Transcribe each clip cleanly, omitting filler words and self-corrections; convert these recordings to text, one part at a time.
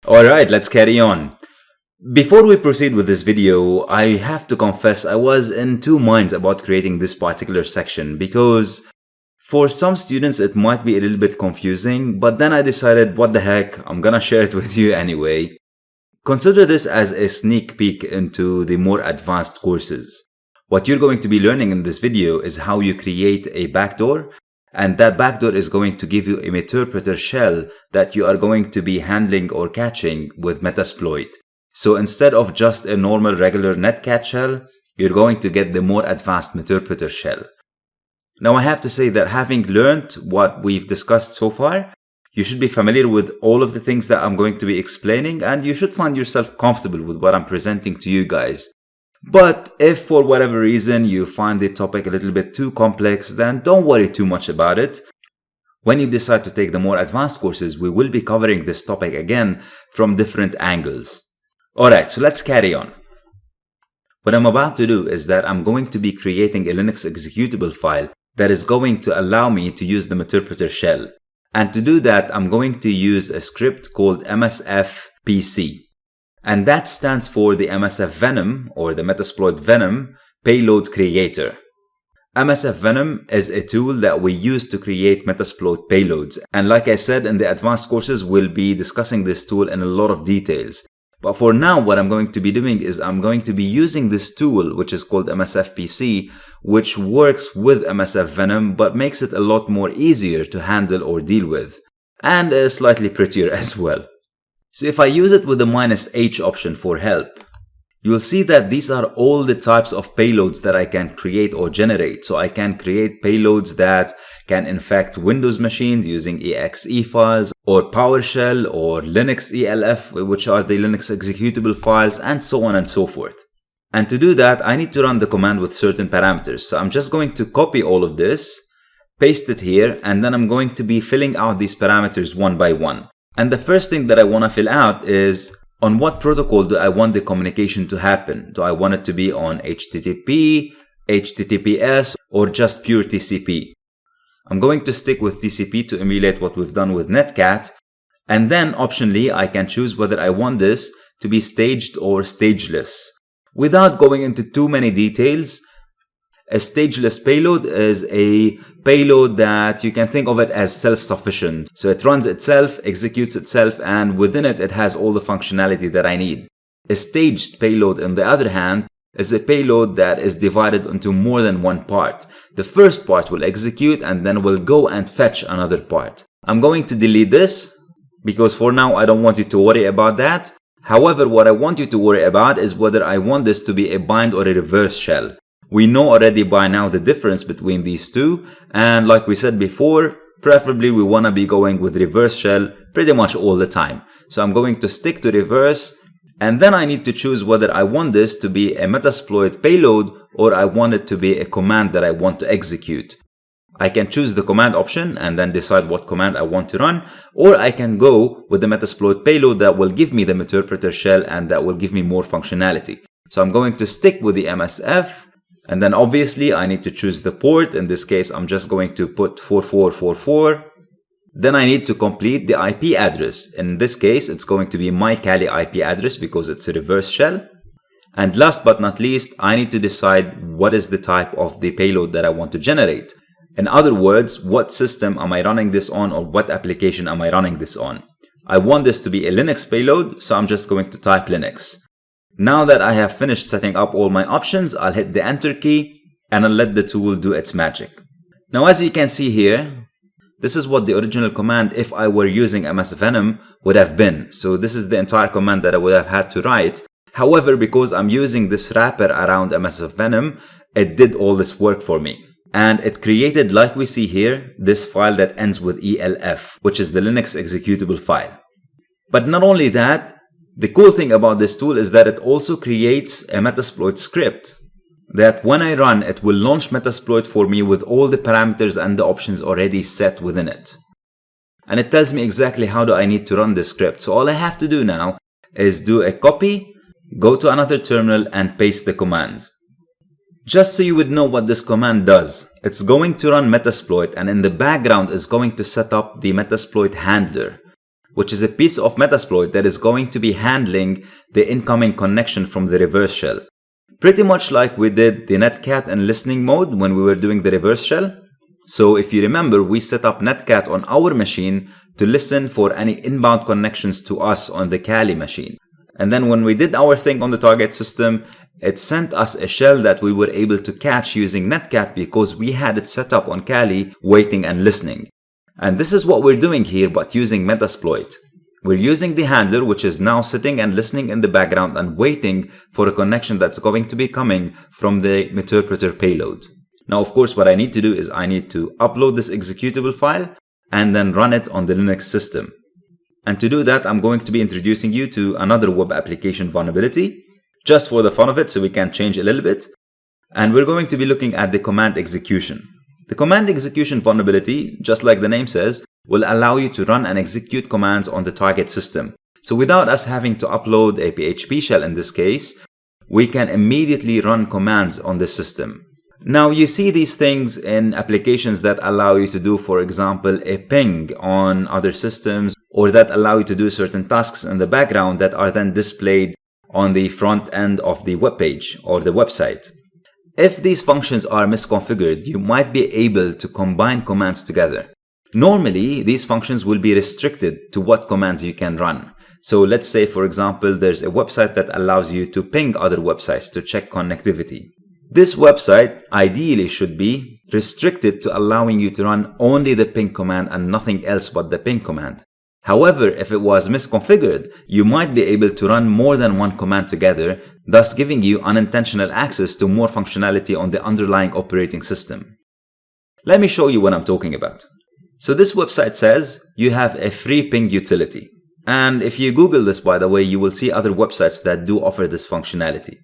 Alright, let's carry on. Before we proceed with this video, I have to confess I was in two minds about creating this particular section because for some students it might be a little bit confusing, but then I decided what the heck, I'm gonna share it with you anyway. Consider this as a sneak peek into the more advanced courses. What you're going to be learning in this video is how you create a backdoor, and that backdoor is going to give you a Meterpreter shell that you are going to be handling or catching with Metasploit. So instead of just a normal regular netcat shell, you're going to get the more advanced Meterpreter shell. Now I have to say that having learned what we've discussed so far, you should be familiar with all of the things that I'm going to be explaining, and you should find yourself comfortable with what I'm presenting to you guys. But if for whatever reason you find the topic a little bit too complex, then don't worry too much about it. When you decide to take the more advanced courses, we will be covering this topic again from different angles. Alright, so let's carry on. What I'm about to do is that I'm going to be creating a Linux executable file that is going to allow me to use the Meterpreter shell. And to do that, I'm going to use a script called MSF-PC. And that stands for the MSF Venom, or the Metasploit Venom, payload creator. MSF Venom is a tool that we use to create Metasploit payloads. And like I said, in the advanced courses, we'll be discussing this tool in a lot of details. But for now, what I'm going to be doing is I'm going to be using this tool, which is called MSF-PC, which works with MSF Venom, but makes it a lot more easier to handle or deal with. And slightly prettier as well. So if I use it with the -H option for help, you'll see that these are all the types of payloads that I can create or generate. So I can create payloads that can infect Windows machines using exe files, or PowerShell, or Linux ELF, which are the Linux executable files, and so on and so forth. And to do that, I need to run the command with certain parameters. So I'm just going to copy all of this, paste it here, and then I'm going to be filling out these parameters one by one. And the first thing that I want to fill out is on what protocol do I want the communication to happen? Do I want it to be on HTTP, HTTPS, or just pure TCP? I'm going to stick with TCP to emulate what we've done with Netcat. And then optionally, I can choose whether I want this to be staged or stageless. Without going into too many details, a stageless payload is a payload that you can think of it as self-sufficient. So it runs itself, executes itself, and within it, it has all the functionality that I need. A staged payload, on the other hand, is a payload that is divided into more than one part. The first part will execute and then will go and fetch another part. I'm going to delete this because for now, I don't want you to worry about that. However, what I want you to worry about is whether I want this to be a bind or a reverse shell. We know already by now the difference between these two, and like we said before, preferably we want to be going with reverse shell pretty much all the time. So I'm going to stick to reverse, and then I need to choose whether I want this to be a Metasploit payload or I want it to be a command that I want to execute. I can choose the command option and then decide what command I want to run, or I can go with the Metasploit payload that will give me the Meterpreter shell and that will give me more functionality. So I'm going to stick with the MSF. And then obviously I need to choose the port. In this case, I'm just going to put 4444. Then I need to complete the IP address. In this case, it's going to be my Kali IP address because it's a reverse shell. And last but not least, I need to decide what is the type of the payload that I want to generate. In other words, what system am I running this on, or what application am I running this on? I want this to be a Linux payload, so I'm just going to type Linux. Now that I have finished setting up all my options, I'll hit the enter key and I'll let the tool do its magic. Now as you can see here, this is what the original command, if I were using MS Venom, would have been. So this is the entire command that I would have had to write. However, because I'm using this wrapper around MS Venom, it did all this work for me. And it created, like we see here, this file that ends with ELF, which is the Linux executable file. But not only that, the cool thing about this tool is that it also creates a Metasploit script that when I run, it will launch Metasploit for me with all the parameters and the options already set within it. And it tells me exactly how do I need to run this script. So all I have to do now is do a copy, go to another terminal and paste the command. Just so you would know what this command does, it's going to run Metasploit and in the background is going to set up the Metasploit handler. which is a piece of Metasploit that is going to be handling the incoming connection from the reverse shell. Pretty much like we did the netcat in listening mode when we were doing the reverse shell. So if you remember, we set up netcat on our machine to listen for any inbound connections to us on the Kali machine. And then when we did our thing on the target system, it sent us a shell that we were able to catch using netcat because we had it set up on Kali waiting and listening. And this is what we're doing here, but using Metasploit. We're using the handler, which is now sitting and listening in the background and waiting for a connection that's going to be coming from the interpreter payload. Now, of course, what I need to do is I need to upload this executable file and then run it on the Linux system. And to do that, I'm going to be introducing you to another web application vulnerability, just for the fun of it, so we can change a little bit. And we're going to be looking at the command execution. The command execution vulnerability, just like the name says, will allow you to run and execute commands on the target system. So without us having to upload a PHP shell in this case, we can immediately run commands on the system. Now you see these things in applications that allow you to do, for example, a ping on other systems, or that allow you to do certain tasks in the background that are then displayed on the front end of the web page or the website. If these functions are misconfigured, you might be able to combine commands together. Normally, these functions will be restricted to what commands you can run. So let's say, for example, there's a website that allows you to ping other websites to check connectivity. This website ideally should be restricted to allowing you to run only the ping command and nothing else but the ping command. However, if it was misconfigured, you might be able to run more than one command together, thus giving you unintentional access to more functionality on the underlying operating system. Let me show you what I'm talking about. So this website says you have a free ping utility. And if you Google this, by the way, you will see other websites that do offer this functionality.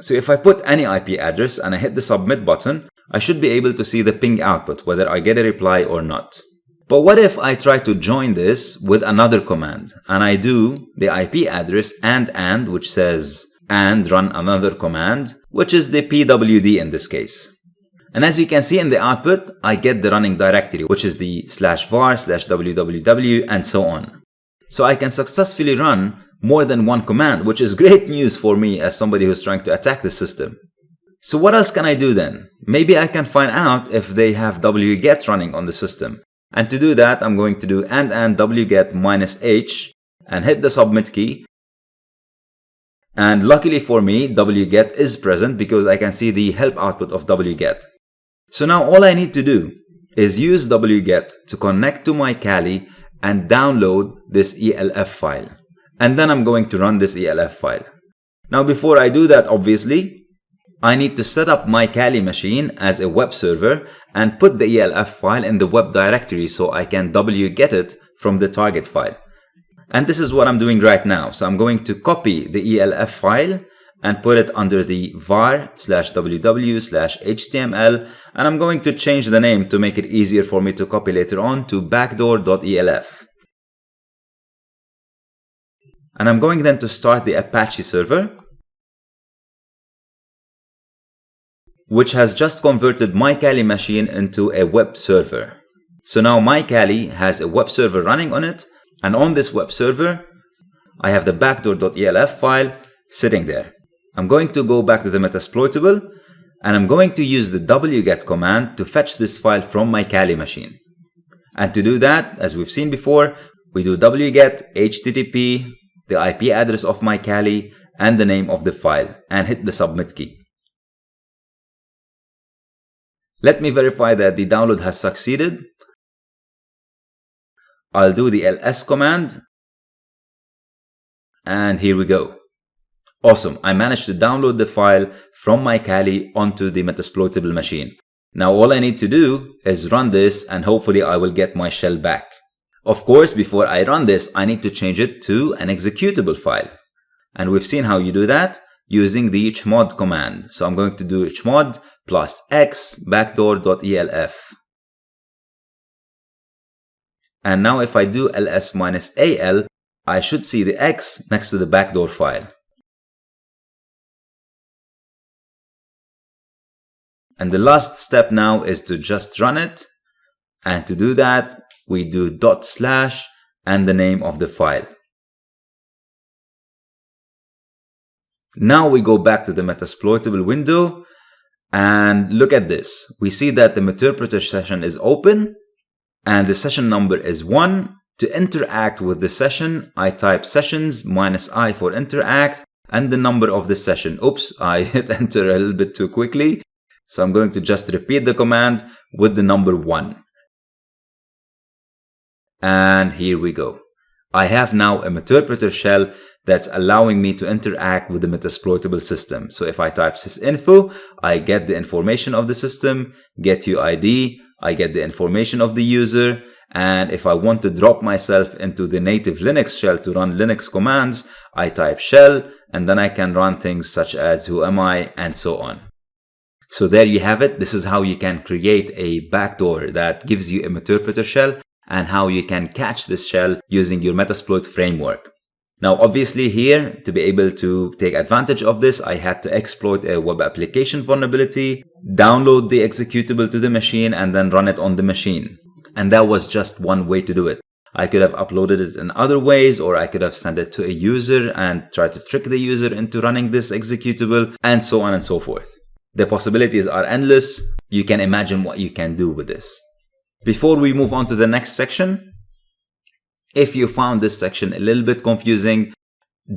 So if I put any IP address and I hit the submit button, I should be able to see the ping output, whether I get a reply or not. But what if I try to join this with another command and I do the IP address and which says and run another command, which is the pwd in this case. And as you can see in the output, I get the running directory, which is the /var/www and so on. So I can successfully run more than one command, which is great news for me as somebody who's trying to attack the system. So what else can I do then? Maybe I can find out if they have wget running on the system. And to do that, I'm going to do and wget -h and hit the submit key. And luckily for me, wget is present because I can see the help output of wget. So now all I need to do is use wget to connect to my Kali and download this ELF file. And then I'm going to run this ELF file. Now before I do that, obviously, I need to set up my Kali machine as a web server and put the ELF file in the web directory so I can wget it from the target file. And this is what I'm doing right now. So I'm going to copy the ELF file and put it under the var/ww/html, and I'm going to change the name to make it easier for me to copy later on to backdoor.elf. And I'm going then to start the Apache server, which has just converted my Kali machine into a web server. So now my Kali has a web server running on it, and on this web server, I have the backdoor.elf file sitting there. I'm going to go back to the Metasploitable, and I'm going to use the wget command to fetch this file from my Kali machine. And to do that, as we've seen before, we do wget http, the IP address of my Kali, and the name of the file, and hit the submit key. Let me verify that the download has succeeded. I'll do the ls command, and here we go. Awesome, I managed to download the file from my Kali onto the Metasploitable machine. Now all I need to do is run this, and hopefully I will get my shell back. Of course, before I run this, I need to change it to an executable file. And we've seen how you do that using the chmod command. So I'm going to do chmod +x backdoor.elf. And now if I do ls-al, I should see the x next to the backdoor file. And the last step now is to just run it. And to do that, we do // and the name of the file. Now we go back to the Metasploitable window and look at this. We see that the Meterpreter session is open and the session number is 1. To interact with the session, I type sessions -i for interact and the number of the session. Oops, I hit enter a little bit too quickly. So I'm going to just repeat the command with the number 1. And here we go. I have now a Meterpreter shell that's allowing me to interact with the Metasploitable system. So if I type sysinfo, I get the information of the system, get UID, I get the information of the user, and if I want to drop myself into the native Linux shell to run Linux commands, I type shell, and then I can run things such as who am I, and so on. So there you have it. This is how you can create a backdoor that gives you a Meterpreter shell and how you can catch this shell using your Metasploit framework. Now, obviously here, to be able to take advantage of this, I had to exploit a web application vulnerability, download the executable to the machine, and then run it on the machine. And that was just one way to do it. I could have uploaded it in other ways, or I could have sent it to a user and tried to trick the user into running this executable, and so on and so forth. The possibilities are endless. You can imagine what you can do with this. Before we move on to the next section, if you found this section a little bit confusing,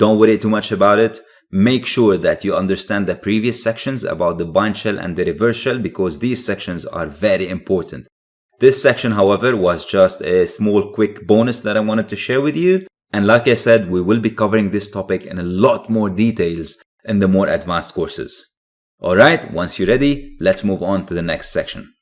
don't worry too much about it. Make sure that you understand the previous sections about the bind shell and the reverse shell, because these sections are very important. This section, however, was just a small quick bonus that I wanted to share with you. And like I said, we will be covering this topic in a lot more details in the more advanced courses. Alright, once you're ready, let's move on to the next section.